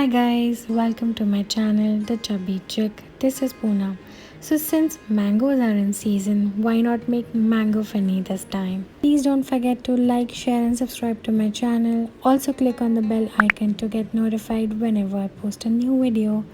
Hi guys, welcome to my channel The Chubby Chick. This is Poonam. So since mangoes are in season, why not make mango phirni this time? Please don't forget to like, share and subscribe to my channel. Also click on the bell icon to get notified whenever I post a new video.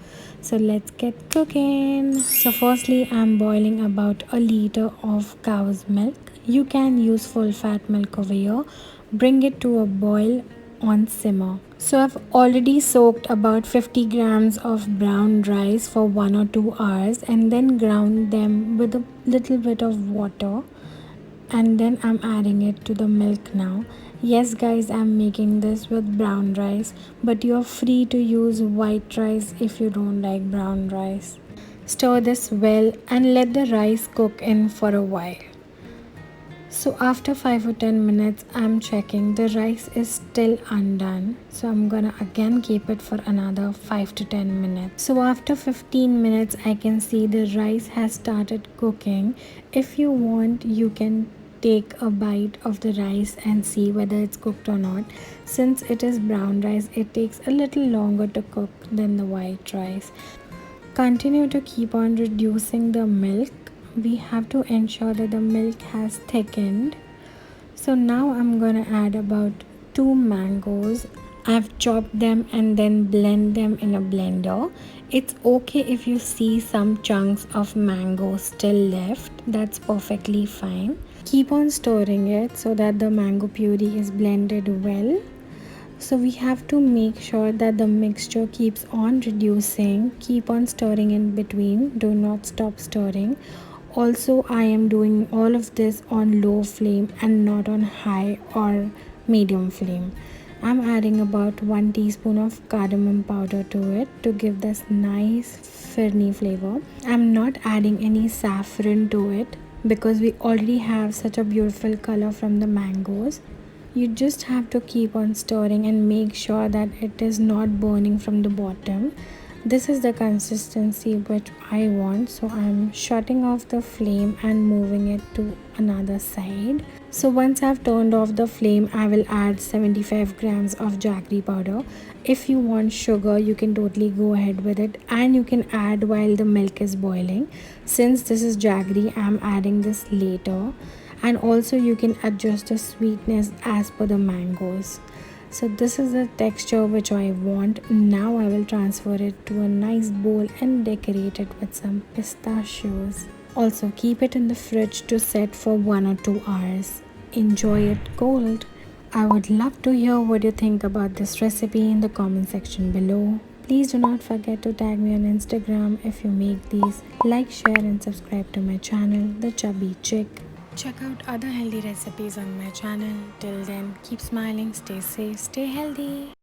So let's get cooking. So firstly, I'm boiling about a liter of cow's milk. You can use full fat milk over here. Bring it to a boil on simmer. So I've already soaked about 50 grams of brown rice for 1 or 2 hours and then ground them with a little bit of water, and then I'm adding it to the milk now. Yes guys, I'm making this with brown rice, but you're free to use white rice if you don't like brown rice. Stir this well and let the rice cook in for a while. So after 5 or 10 minutes, I'm checking the rice is still undone. So I'm gonna again keep it for another 5 to 10 minutes. So after 15 minutes, I can see the rice has started cooking. If you want, you can take a bite of the rice and see whether it's cooked or not. Since it is brown rice, it takes a little longer to cook than the white rice. Continue to keep on reducing the milk. We have to ensure that the milk has thickened. So now I'm gonna add about 2 mangoes. I've chopped them and then blend them in a blender. It's okay if you see some chunks of mango still left. That's perfectly fine. Keep on stirring it so that the mango puree is blended well. So we have to make sure that the mixture keeps on reducing. Keep on stirring in between. Do not stop stirring. Also, I am doing all of this on low flame and not on high or medium flame. I'm adding about 1 teaspoon of cardamom powder to it to give this nice phirni flavor. I'm not adding any saffron to it because we already have such a beautiful color from the mangoes. You just have to keep on stirring and make sure that it is not burning from the bottom. This is the consistency which I want, so I'm shutting off the flame and moving it to another side. So once I've turned off the flame, I will add 75 grams of jaggery powder. If you want sugar, you can totally go ahead with it, and you can add while the milk is boiling. Since this is jaggery, I'm adding this later. And also you can adjust the sweetness as per the mangoes. So this is the texture which I want. Now I will transfer it to a nice bowl and decorate it with some pistachios. Also keep it in the fridge to set for 1 or 2 hours. Enjoy it cold. I would love to hear what you think about this recipe in the comment section below. Please do not forget to tag me on Instagram if you make these. Like, share and subscribe to my channel, The Chubby Chick. Check out other healthy recipes on my channel. Till then, keep smiling, stay safe, stay healthy.